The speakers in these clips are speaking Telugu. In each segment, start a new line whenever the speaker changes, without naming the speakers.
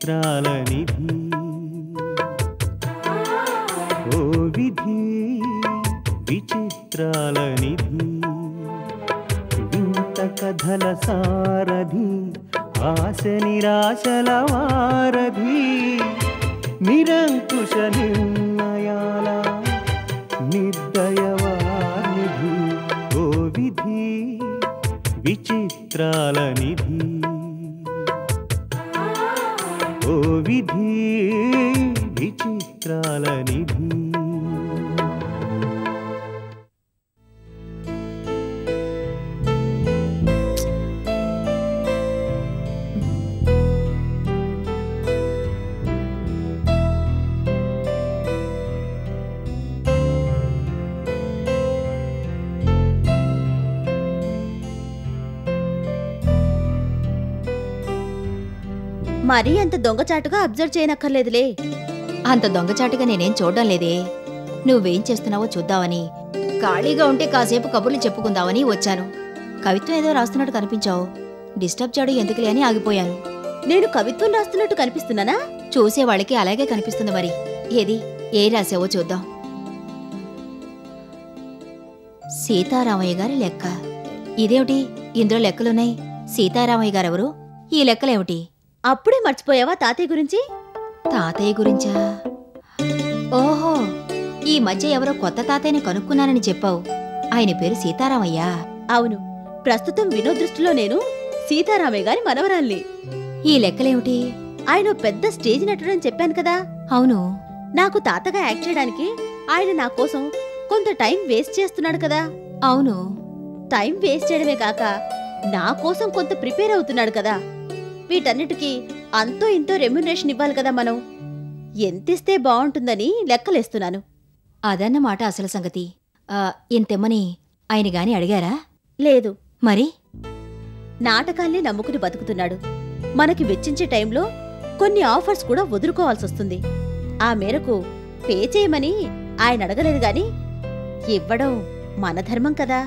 విచిత్రాల నిధి ఓ విధి విచిత్రాల నిధి వింత కథల సారథి ఆశ నిరాశల వారధి నిరంకుశ నిర్ణయాల నిర్దయవానిధి ఓ విధి విచిత్రాల నిధి ఓ విధి విచిత్రాల నిధి
మరీ అంత దొంగచాటుగా అబ్జర్వ్ చేయనక్కర్లేదులే.
అంత దొంగచాటుగా నేనేం చూడడం లేదే. నువ్వేం చేస్తున్నావో చూద్దామని, ఖాళీగా ఉంటే కాసేపు కబుర్లు చెప్పుకుందామని వచ్చాను. కవిత్వం ఏదో రాస్తున్నట్టు కనిపించావు. డిస్టర్బ్ చేయడం ఎందుకులే అని ఆగిపోయాను.
నేను కవిత్వం రాస్తున్నట్టు కనిపిస్తున్నానా?
చూసేవాళ్ళకి అలాగే కనిపిస్తుంది. మరి ఏది ఏ రాసావో చూద్దాం. సీతారామయ్య గారి లెక్క. ఇదేమిటి ఇందులో లెక్కలున్నాయి? సీతారామయ్య గారెవరు? ఈ లెక్కలేమిటి?
అప్పుడే మర్చిపోయావా తాతయ్య గురించి?
తాతయ్య గురించా? ఓహో, ఈ మధ్య ఎవరో కొత్త తాతయ్యని కనుక్కున్నానని చెప్పావు. ఆయన పేరు సీతారామయ్య?
అవును, ప్రస్తుతం వినోద్ దృష్టిలో నేను సీతారామయ్య గారి మనవరాల్ని.
ఈ లెక్కలేమిటి?
ఆయన పెద్ద స్టేజ్ నటుడని చెప్పాను కదా.
అవును.
నాకు తాతగా యాక్ట్ చేయడానికి ఆయన నా కోసం కొంత టైం వేస్ట్ చేస్తున్నాడు కదా.
అవును.
టైం వేస్ట్ చేయడమే కాక నా కోసం కొంత ప్రిపేర్ అవుతున్నాడు కదా. వీటన్నిటికీ అంతో ఇంతో రెమ్యునరేషన్ ఇవ్వాలి కదా. మనం ఎంతిస్తే బాగుంటుందని లెక్కలేస్తున్నాను.
అదన్నమాట అసలు సంగతి. ఇంతెమ్మని ఆయన గాని అడిగారా?
లేదు.
మరి
నాటకాల్ని నమ్ముకుని బతుకుతున్నాడు. మనకి వెచ్చించే టైంలో కొన్ని ఆఫర్స్ కూడా వదులుకోవాల్సొస్తుంది. ఆ మేరకు పే చేయమని ఆయన అడగలేదు గాని ఇవ్వడం మన ధర్మం కదా.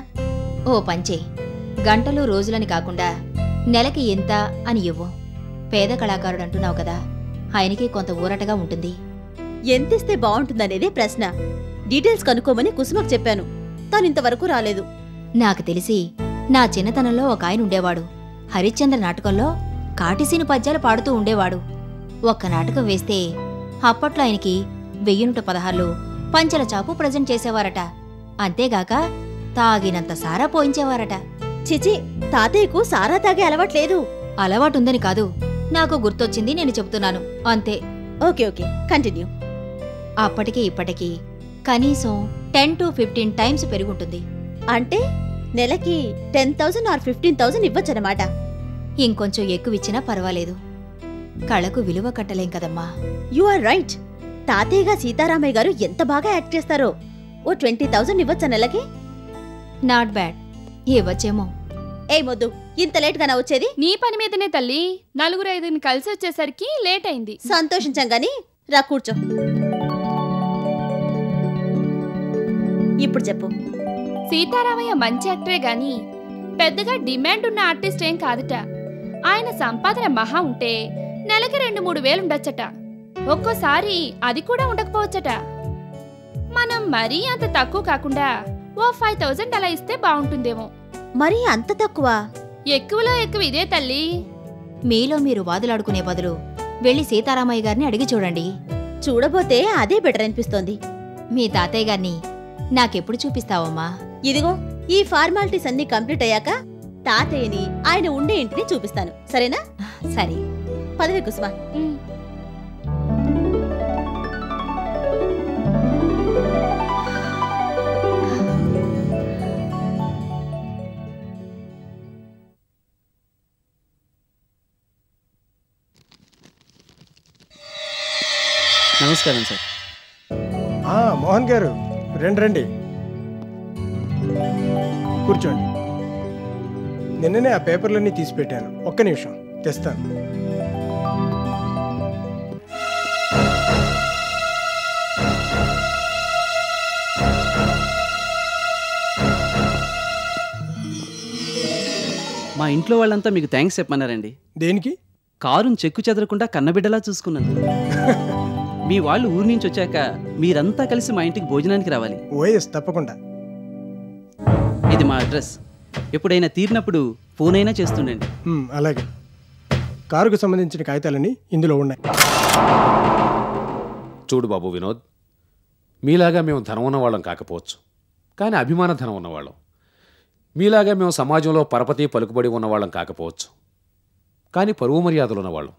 ఓ పంచే, గంటలు రోజులని కాకుండా నెలకి ఎంత అని ఇవ్వు. పేద కళాకారుడు అంటున్నావు కదా, ఆయనకి కొంత ఊరటగా ఉంటుంది.
ఎంతిస్తే బాగుంటుందనేదే ప్రశ్న. డీటెయిల్స్ కనుక్కోమని కుసుమకు చెప్పాను. తనింతవరకు రాలేదు.
నాకు తెలిసి నా చిన్నతనంలో ఒక ఆయన ఉండేవాడు. హరిశ్చంద్ర నాటకంలో కాటిసీను పద్యాలు పాడుతూ ఉండేవాడు. ఒక్క నాటకం వేస్తే అప్పట్లో ఆయనకి 1016 పంచల చాపు ప్రజెంట్ చేసేవారట. అంతేగాక తాగినంత సారా పోయించేవారట.
చిచి, తాతయ్యకు సారా తాగే అలవాట్లేదు.
అలవాటుందని కాదు, నాకు గుర్తొచ్చింది, నేను చెప్తున్నాను అంతే.
Okay okay, continue.
అప్పటికి ఇప్పటికీ కనీసం 10 to 15 టైమ్స్ పెరుగుంటుంది.
అంటే నెలకి 10,000 or 15,000 ఇవ్వచ్చనమాట.
ఇంకొంచెం ఎక్కువిచ్చినా పర్వాలేదు. కళకు విలువ కట్టలేం కదమ్మా.
You are right. తాతయ్యగా సీతారామయ్య గారు ఎంత బాగా యాక్ట్ చేస్తారో. ఓ 20,000 ఇవ్వచ్చా నెలకి?
Not bad. ఇవ్వచ్చేమో.
ఏ మొద్దు, ఇంత లేట్ గానా వచ్చేది?
నీ పని మీదనే తల్లి. 4-5 కలిసి వచ్చేసరికి లేట్ అయింది.
సంతోషించాం గాని రా కూర్చో. ఇప్పుడు చెప్పు.
సీతారామయ్య మంచి యాక్టరే గాని పెద్దగా డిమాండ్ ఉన్న ఆర్టిస్ట్ ఏం కాదుట. ఆయన సంపాదన మహా ఉంటే నెలకి 2-3 వేలు ఉండొచ్చట. ఒక్కోసారి అది కూడా ఉండకపోవచ్చట. మనం మరీ అంత తక్కువ కాకుండా ఓ 5,000 అలా ఇస్తే బాగుంటుందేమో.
మరీ అంత తక్కువ?
ఎక్కువలో ఎక్కువ ఇదే తల్లి.
మీలో మీరు వాదులాడుకునే బదులు వెళ్ళి సీతారామయ్య గారిని అడిగి చూడండి.
చూడబోతే అదే బెటర్ అనిపిస్తోంది.
మీ తాతయ్య గారిని నాకెప్పుడు చూపిస్తావమ్మా?
ఇదిగో ఈ ఫార్మాలిటీస్ అన్ని కంప్లీట్ అయ్యాక తాతయ్యని ఆయన ఉండే ఇంటిని చూపిస్తాను, సరేనా?
సరే.
పదవి కుసుమా.
నమస్కారం సార్.
మోహన్ గారు రండి రండి, కూర్చోండి. నిన్ననే ఆ పేపర్లన్నీ తీసి పెట్టాను. ఒక్క నిమిషం తెస్తాను.
మా ఇంట్లో వాళ్ళంతా మీకు థ్యాంక్స్ చెప్పమన్నారండి.
దేనికి?
కారుని చెక్కు చెదరకుండా కన్నబిడ్డలా చూసుకున్నాను. మీ వాళ్ళు ఊరి నుంచి వచ్చాక మీరంతా కలిసి మా ఇంటికి భోజనానికి రావాలి.
ఓఎస్, తప్పకుండా.
ఇది మా అడ్రస్. ఎప్పుడైనా తీరినప్పుడు ఫోన్ అయినా చేస్తుండండి.
అలాగే. కారుకు సంబంధించిన కాగితాలన్నీ ఇందులో ఉన్నాయి.
చూడు బాబు వినోద్, మీలాగా మేము ధనం ఉన్నవాళ్ళం కాకపోవచ్చు, కానీ అభిమాన ధనం ఉన్నవాళ్ళం. మీలాగా మేము సమాజంలో పరపతి పలుకుబడి ఉన్నవాళ్ళం కాకపోవచ్చు, కానీ పరువు మర్యాదలు ఉన్నవాళ్ళం.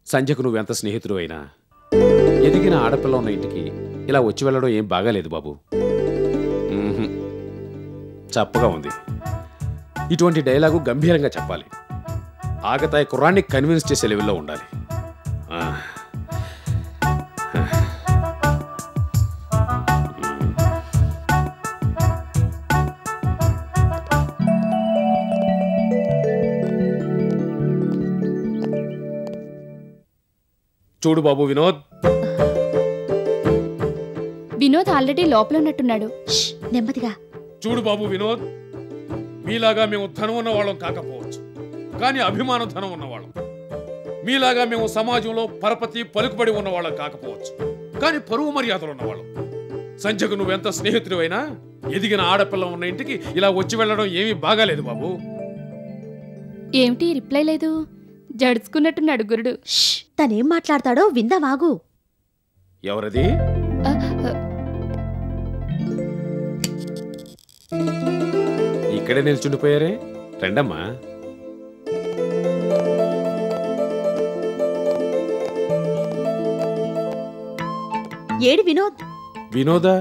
సంధ్యకు నువ్వెంత స్నేహితుడు అయినా ఎదిగిన ఆడపిల్ల ఉన్న ఇంటికి ఇలా వచ్చి వెళ్ళడం ఏం బాగాలేదు బాబు. చప్పగా ఉంది. ఇటువంటి డైలాగు గంభీరంగా చెప్పాలి. ఆగతాయి కుర్రాన్ని కన్విన్స్ చేసే లెవెల్లో ఉండాలి. చూడు బాబు వినోద్.
వినోద్ ఆల్రెడీ లోపల ఉన్నట్టున్నాడు.
నెమ్మదిగా.
చూడు బాబు వినోద్, మీలాగా మేము ధనం ఉన్నవాళ్ళం కాకపోవచ్చు, కానీ అభిమానం ధనం ఉన్నవాళ్ళం. మీలాగా మేము సమాజంలో పరపతి పలుకుబడి ఉన్నవాళ్ళం కాకపోవచ్చు, కానీ పరువు మర్యాదలు ఉన్నవాళ్ళం. సంధ్యకు నువ్వెంత స్నేహితుడు అయినా ఎదిగిన ఆడపిల్ల ఉన్న ఇంటికి ఇలా వచ్చి వెళ్ళడం ఏమీ బాగాలేదు బాబు.
ఏమిటి రిప్లై లేదు? జడుచుకున్నట్టున్నాడు గురుడు.
తనేం మాట్లాడతాడో విందామాగు.
ఎవరది? ఇక్కడే నిల్చుండిపోయారే, రండమ్మా.
ఏడి వినోద్?
వినోదా?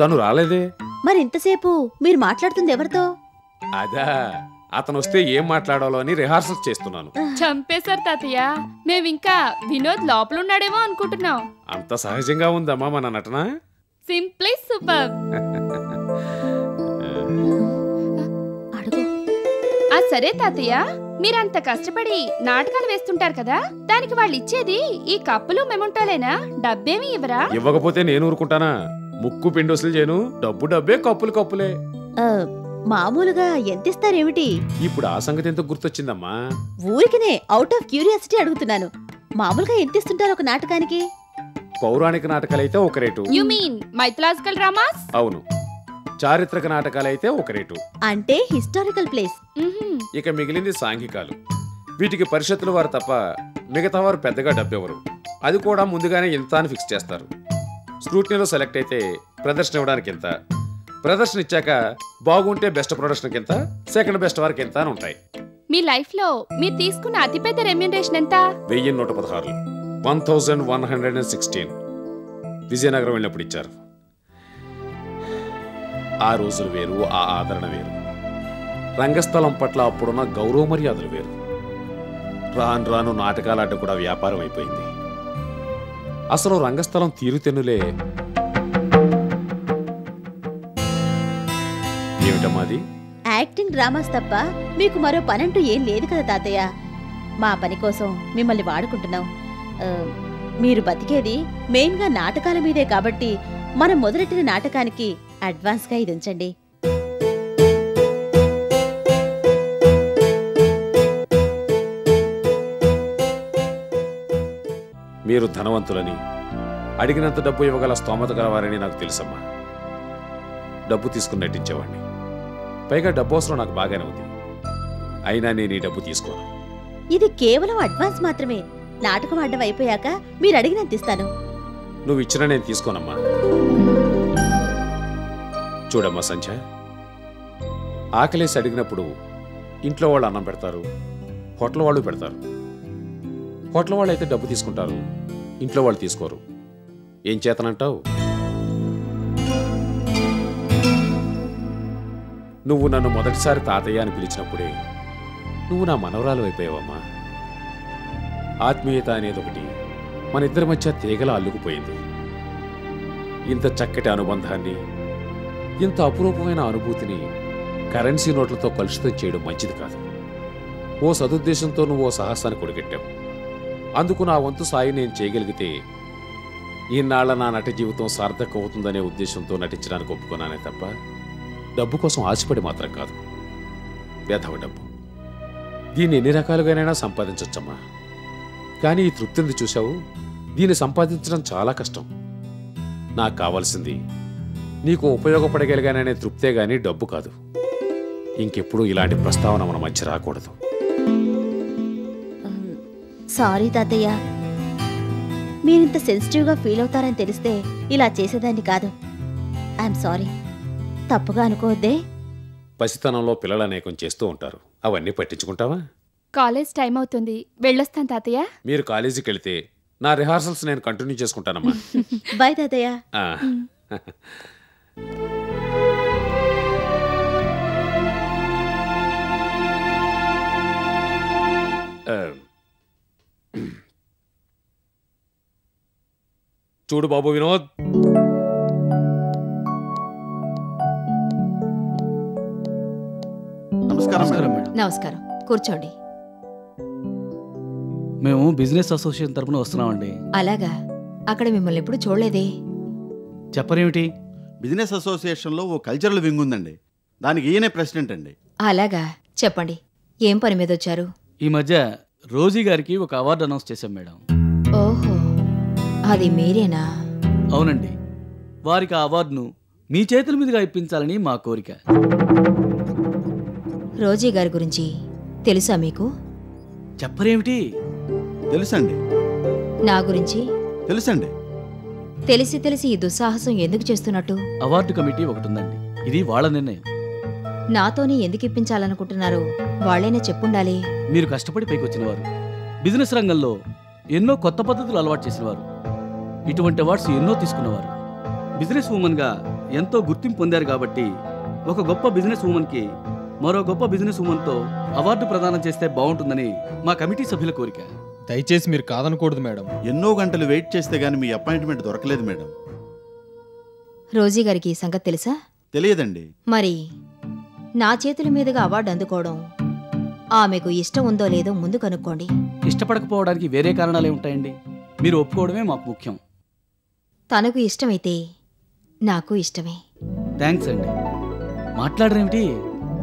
తను రాలేదే.
మరి ఇంతసేపు మీరు మాట్లాడుతుంది ఎవరితో?
అదా, అతను వస్తే ఏం మాట్లాడాలో అని రిహార్సల్స్ చేస్తున్నాను.
చంపేశారు తాతయ్య. మేమింకా వినోద్ లోపల ఉన్నాడేమో అనుకుంటున్నాం.
అంత సహజంగా ఉందమ్మా మన నటన.
Simply super. సరే తాతయ్య, మీరంత కష్టపడి నాటకాలు వేస్తుంటారు కదా, దానికి వాళ్ళు ఇచ్చేది ఈ కప్పులు మెమంటోలేనా? డబ్బేమి ఇవ్వరా?
ఇవ్వకపోతే నేను ఊరుకుంటానా? ముక్కు పిండోసులు చేయను. డబ్బు డబ్బే, కప్పులు కప్పులే.
మామూలుగా ఎంత ఇస్తారేమిటి?
ఇప్పుడు ఆ సంగతి ఎందుకు గుర్తొచ్చిందమ్మా?
ఊరికినే అవుట్ ఆఫ్ క్యూరియాసిటీ అడుగుతున్నాను. మామూలుగా ఎంత ఇస్తుంటారు ఒక నాటకానికి?
పౌరాణిక నాటకాలైతే ఒక rate.
You mean mythological dramas?
అవును. చారిత్రక నాటకాలైతే ఒక రేటు.
అంటే హిస్టారికల్ ప్లేస్.
ఇక మిగిలింది సాంఘికాలు. వీటికి పరిషత్తుల వారు తప్ప మిగతా వారు పెద్దగా డబ్బెవరు. అది కూడా ముందుగానే ఇంత అని ఫిక్స్ చేస్తారు. స్క్రూటినీలో సెలెక్ట్ అయితే ప్రదర్శన ఇవ్వడానికి ఎంత, ప్రదర్శన ఇచ్చాక బాగుంటే బెస్ట్ ప్రొడక్షన్ కింద, సెకండ్ బెస్ట్ వారికి ఎంత అని ఉంటాయి.
మీ లైఫ్ లో మీరు తీసుకున్న అతిపెద్ద రెమ్యూనరేషన్ ఎంత?
1116. 1116. విజయనగరం వెళ్ళినప్పుడు ఇచ్చారు. ఆ రోజులు వేరు, ఆ ఆదరణ వేరు. రంగస్థలం పట్ల అప్పుడున్న గౌరవ మర్యాదలు వేరు. రాను రాను నాటకాలాట కూడా వ్యాపారం అయిపోయింది. అసలు రంగస్థలం తీరుతెన్నులే. ఏమిటమ్మాది?
యాక్టింగ్ డ్రామాస్ తప్ప మీకు మరో పనంటూ ఏం లేదు కదా తాతయ్య. మా పని కోసం మిమ్మల్ని వాడుకుంటున్నాం. మీరు బతికేది మెయిన్గా నాటకాల మీదే కాబట్టి మనం మొదలెట్టిన నాటకానికి అడ్వాన్స్గా ఇది ఉంచండి.
మీరు ధనవంతులని, అడిగినంత డబ్బు ఇవ్వగల స్తోమత గలవారని నాకు తెలుసమ్మా. డబ్బు తీసుకుని నటించేవాడిని. పైగా డబ్బు అవసరం నాకు బాగానే ఉంది. అయినా నేను ఈ డబ్బు తీసుకోను.
ఇది కేవలం అడ్వాన్స్ మాత్రమే. నాటకం అడ్డం అయిపోయాక మీరు అడిగినంత ఇస్తాను.
నువ్వు ఇచ్చినా నేను తీసుకోనమ్మా. చూడమ్మా సంధ్య, ఆకలేసి అడిగినప్పుడు ఇంట్లో వాళ్ళు అన్నం పెడతారు, హోటల్ వాళ్ళు పెడతారు. హోటల్ వాళ్ళు అయితే డబ్బు తీసుకుంటారు, ఇంట్లో వాళ్ళు తీసుకోరు. ఏం చేతనంటావు? నువ్వు నన్ను మొదటిసారి తాతయ్య అని పిలిచినప్పుడే నువ్వు నా మనవరాలు అయిపోయావమ్మా. ఆత్మీయత అనేది ఒకటి మన ఇద్దరి మధ్య తీగల అల్లుకుపోయింది. ఇంత చక్కటి అనుబంధాన్ని, ఇంత అపురూపమైన అనుభూతిని కరెన్సీ నోట్లతో కలుషితం చేయడం మంచిది కాదు. ఓ సదుద్దేశంతో నువ్వు ఓ సాహసాన్ని కొడిగెట్టావు. అందుకు నా వంతు సాయి నేను చేయగలిగితే ఈనాళ్ల నా నటి జీవితం సార్థకం అవుతుందనే ఉద్దేశంతో నటించడానికి ఒప్పుకున్నానే తప్ప డబ్బు కోసం ఆశపడి మాత్రం కాదు. వేధవ డబ్బు. దీన్ని ఎన్ని రకాలుగానైనా సంపాదించవచ్చమ్మా. కానీ ఈ తృప్తిని చూశావు, దీన్ని సంపాదించడం చాలా కష్టం. నాకు కావాల్సింది నీకు ఉపయోగపడగలిగాననే తృప్తే గాని డబ్బు కాదు. ఇంకెప్పుడు ఇలాంటి ప్రస్తావన మన మధ్య రాకూడదు.
సారీ తాతయ్య, మీరింత సెన్సిటివ్గా ఫీల్ అవుతారని తెలిస్తే ఇలా చేసేదాన్ని కాదు. I'm sorry. తప్పుగా అనుకోవద్దే.
పసితనంలో పిల్లలు అనేకం చేస్తూ ఉంటారు, అవన్నీ పట్టించుకుంటావా?
కాలేజ్ టైం అవుతుంది, వెళ్ళొస్తాను తాతయ్య.
మీరు కాలేజీకి వెళితే నా రిహార్సల్స్ నేను కంటిన్యూ చేసుకుంటానమ్మా.
బాయ్ తాతయ్య.
ఆ. చూడు బాబు వినోద్,
నమస్కారం మేడం.
నమస్కారం, కూర్చోండి.
మేము బిజినెస్ అసోసియేషన్ తరపున వస్తున్నామండి.
అలాగా, అక్కడ మిమ్మల్ని ఎప్పుడు చూడలేదే.
చెప్పరేమిటి?
బిజినెస్ అసోసియేషన్లో ఓ కల్చరల్ వింగ్ ఉందండి, దానికి ఈయనే ప్రెసిడెంట్ అండి.
అలాగా, చెప్పండి, ఏం పని మీద వచ్చారు?
ఈ మధ్య రోజీ గారికి ఒక అవార్డు అనౌన్స్ చేశాం మేడం.
ఓహో, అది మీరేనా?
అవునండి, వారికి ఆ అవార్డును మీ చేతుల మీదుగా ఇప్పించాలని మా కోరిక.
రోజీ గారి గురించి తెలుసా మీకు?
చెప్పరేమిటి?
తెలుసండి.
నా గురించి?
తెలుసండి.
తెలిసి తెలిసి ఈ దుస్సాహసం ఎందుకు చేస్తున్నట్టు?
అవార్డు కమిటీ ఒకటి ఉందండి, ఇది వాళ్ళ నిర్ణయం.
నాతోనే ఎందుకు ఇప్పించాలనుకుంటున్నారో వాళ్లైనా చెప్పుండాలి.
మీరు కష్టపడి పైకి వచ్చినవారు, బిజినెస్ రంగంలో ఎన్నో కొత్త పద్ధతులు అలవాటు చేసినవారు, ఇటువంటి అవార్డ్స్ ఎన్నో తీసుకున్నవారు, బిజినెస్ ఉమెన్గా ఎంతో గుర్తింపు పొందారు. కాబట్టి ఒక గొప్ప బిజినెస్ ఉమెన్కి మరో గొప్ప బిజినెస్ ఉమెన్తో అవార్డు ప్రదానం చేస్తే బాగుంటుందని మా కమిటీ సభ్యుల కోరిక.
దయచేసి మీరు కాదనకూడదు మేడం.
ఎన్నో గంటలు వెయిట్ చేస్తే గానీ మీ అపాయింట్మెంట్ దొరకలేదు మేడం.
రోజీ గారికి ఈ సంగతి తెలుసా?
తెలియదండి.
మరి నా చేతుల మీదుగా అవార్డు అందుకోవడం ఆమెకు ఇష్టం ఉందో లేదో ముందు కనుక్కోండి.
ఇష్టపడకపోవడానికి వేరే కారణాలే ఉంటాయండి, మీరు ఒప్పుకోవడమే మాకు ముఖ్యం.
తనకు ఇష్టమైతే నాకు ఇష్టమే.
థ్యాంక్స్ అండి. మాట్లాడరేమిటి?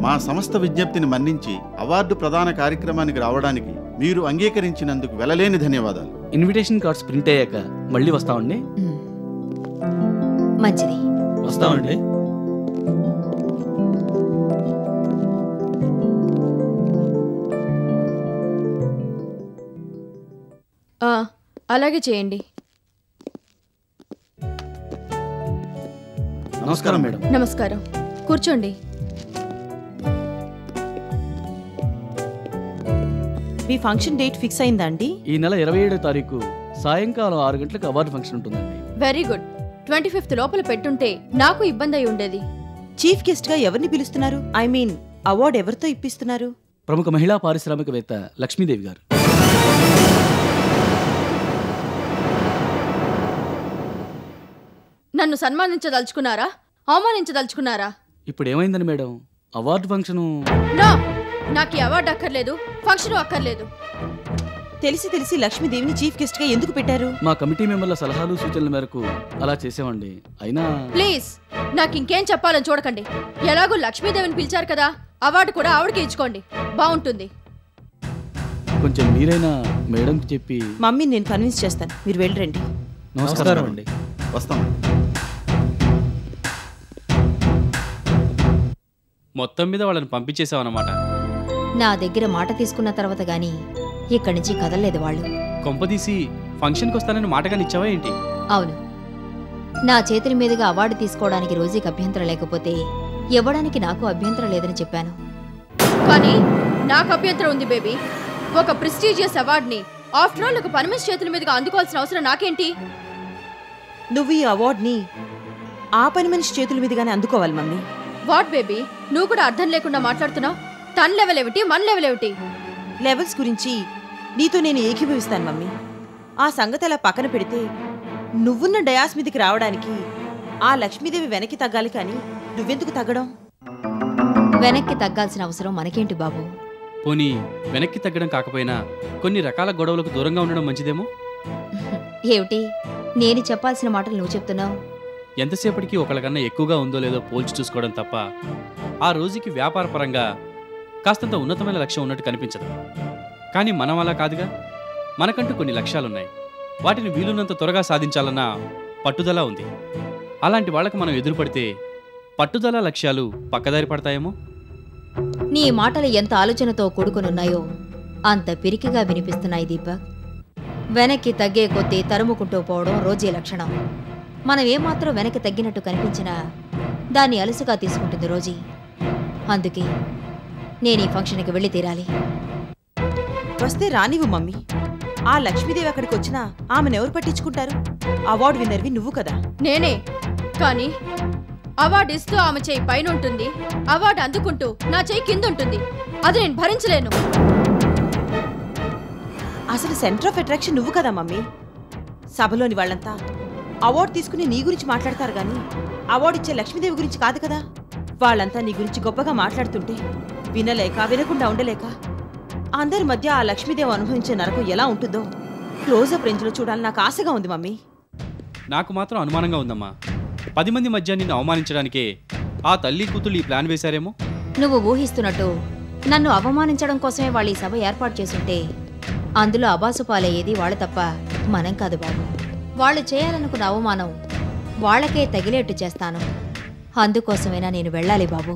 మా సంస్థ విజ్ఞప్తిని మన్నించి అవార్డు ప్రదాన కార్యక్రమానికి రావడానికి మీరు అంగీకరించినందుకు వెలలేని ధన్యవాదాలు.
ఇన్విటేషన్ కార్డ్స్ ప్రింట్ అయ్యాక మళ్ళీ వస్తామండి.
మంచిది,
వస్తామండి.
అలాగే చేయండి.
నమస్కారం మేడం.
నమస్కారం, కూర్చోండి.
మీ ఫంక్షన్ డేట్ ఫిక్స్ అయిందా అండి?
ఈ నెల 27వ తారీఖు సాయంకాలం 6 గంటలకు అవార్డు ఫంక్షన్ ఉంటుందండి.
Very good. 25th లోపల పెట్టుంటే నాకు ఇబ్బంది అయి ఉండేది.
చీఫ్ గెస్ట్ గా ఎవరిని పిలుస్తున్నారు? ఐ మీన్ అవార్డు ఎవరితో ఇప్పిస్తున్నారు?
ప్రముఖ మహిళా పారిశ్రామికవేత్త లక్ష్మీదేవి గారు.
నన్ను సన్మానించదలుచుకున్నారా, అవమానించదలుచుకున్నారా?
ఇప్పుడు ఏమైందని మేడం? Award function.
నో, నాకు ఈ అవార్డు అక్కర్లేదు, ఫంక్షన్ అక్కర్లేదు.
తెలిసి తెలిసి లక్ష్మీదేవిని చీఫ్ గెస్ట్ గా ఎందుకు పెట్టారు?
మా కమిటీ మెంబర్ల సలహాలు సూచనల మేరకు అలా చేసామండి. అయినా
ప్లీజ్ నాకు ఇంకేం చెప్పాలని చూడకండి. ఎలాగో లక్ష్మీదేవిని పిలిచారు కదా, అవార్డు కూడా ఆవిడకి ఇచ్చుకోండి, బాగుంటుంది.
కొంచెం మీరైనా మేడంకి చెప్పి.
మమ్మీని నేను కన్విన్స్ చేస్తాను, మీరు వెళ్ళరండి.
నమస్కారం అండి.
వస్తాం.
మొత్తం మీద వాళ్ళని పంపించేసావన్నమాట.
నా దగ్గర మాట తీసుకున్న తర్వాత గాని ఇక్కడి నుంచి కదలలేదు వాళ్ళు.
కొంపదీసి ఫంక్షన్కి వస్తానని మాటగాని ఇచ్చావా ఏంటి?
అవును, నా చేతుల మీదుగా అవార్డు తీసుకోవడానికి రోజీకి అభ్యంతరం లేకపోతే ఇవ్వడానికి నాకు అభ్యంతరం లేదని చెప్పాను.
కానీ నాకు అభ్యంతరం ఉంది బేబీ. ఒక ప్రెస్టీజియస్ అవార్డుని ఆఫ్టర్ ఆల్ ఒక పని మనిషి చేతుల మీదుగా అందుకోవాల్సిన అవసరం నాకేంటి?
నువ్వు ఈ అవార్డుని ఆ పని మనిషి చేతుల మీదుగానే అందుకోవాలి మమ్మీ.
వాట్ బేబీ, నువ్వు కూడా అర్థం లేకుండా మాట్లాడుతున్నావు. తన లెవెల్ ఏమిటి, మన లెవెల్ ఏమిటి?
లెవెల్స్ గురించి నీతో నేను ఏకీభవిస్తాను మమ్మీ. ఆ సంగతి అలా పక్కన పెడితే నువ్వున్న డయాస్ మీదకి రావడానికి ఆ లక్ష్మీదేవి వెనక్కి తగ్గాలి, కానీ నువ్వెందుకు తగ్గడం?
వెనక్కి తగ్గాల్సిన అవసరం మనకేంటి బాబు?
పోనీ వెనక్కి తగ్గడం కాకపోయినా కొన్ని రకాల గొడవలకు దూరంగా ఉండడం మంచిదేమో.
ఏమిటి నేను చెప్పాల్సిన మాటలు నువ్వు చెప్తున్నావు?
ఎంతసేపటికి ఒకళ్ళకన్నా ఎక్కువగా ఉందో లేదో పోల్చి చూసుకోవడం తప్ప ఆ రోజుకి వ్యాపారపరంగా కాస్తంత ఉన్నతమైన లక్ష్యం ఉన్నట్టు కనిపించదు. కానీ మనం అలా కాదుగా. మనకంటూ కొన్ని లక్ష్యాలున్నాయి. వాటిని వీలున్నంత త్వరగా సాధించాలన్న పట్టుదల ఉంది. అలాంటి వాళ్ళకు మనం ఎదురుపడితే పట్టుదల లక్ష్యాలు పక్కదారి పడతాయేమో.
నీ మాటలు ఎంత ఆలోచనతో కూడుకునున్నాయో అంత పిరికిగా వినిపిస్తున్నాయి దీపక్. వెనక్కి తగ్గే కొద్దీ తరుముకుంటూ పోవడం రోజీ లక్షణం. మనం ఏమాత్రం వెనక్కి తగ్గినట్టు కనిపించినా దాన్ని అలుసుగా తీసుకుంటుంది రోజీ. అందుకే నేను ఈ ఫంక్షన్కి వెళ్ళి తీరాలి.
వస్తే రానివ్వు మమ్మీ. ఆ లక్ష్మీదేవి అక్కడికి వచ్చినా ఆమెనెవరు పట్టించుకుంటారు? అవార్డు విన్నర్వి నువ్వు కదా.
నేనే. కానీ అవార్డు ఇస్తూ ఆమె చేయి పైన ఉంటుంది, అవార్డు అందుకుంటూ నా చేయి కింద ఉంటుంది. అది నేను భరించలేను.
అసలు సెంటర్ ఆఫ్ అట్రాక్షన్ నువ్వు కదా మమ్మీ. సభలోని వాళ్ళంతా అవార్డు తీసుకుని నీ గురించి మాట్లాడతారు గాని అవార్డు ఇచ్చే లక్ష్మీదేవి గురించి కాదు కదా. వాళ్ళంతా నీ గురించి గొప్పగా మాట్లాడుతుంటే వినలేక వినకుండా ఉండలేక అందరి మధ్య ఆ లక్ష్మీదేవి అనుభవించే నరకం ఎలా ఉంటుందో క్లోజప్ రేంజ్లో చూడాలని నాకు ఆశగా ఉంది మమ్మీ.
నాకు మాత్రం అనుమానంగా ఉందమ్మా. 10 మంది మధ్య నిన్ను అవమానించడానికే ఆ తల్లి కూతుళ్ళు ఈ ప్లాన్ వేశారేమో.
నువ్వు ఊహిస్తున్నట్టు నన్ను అవమానించడం కోసమే వాళ్ళు ఈ సభ ఏర్పాటు చేసుంటే అందులో అబాసుపాలయ్యేది వాళ్ళు తప్ప మనం కాదు బాబు. వాళ్ళు చేయాలనుకున్న అవమానం వాళ్ళకే తగిలేట్టు చేస్తాను. అందుకోసమైనా నేను వెళ్ళాలి బాబు.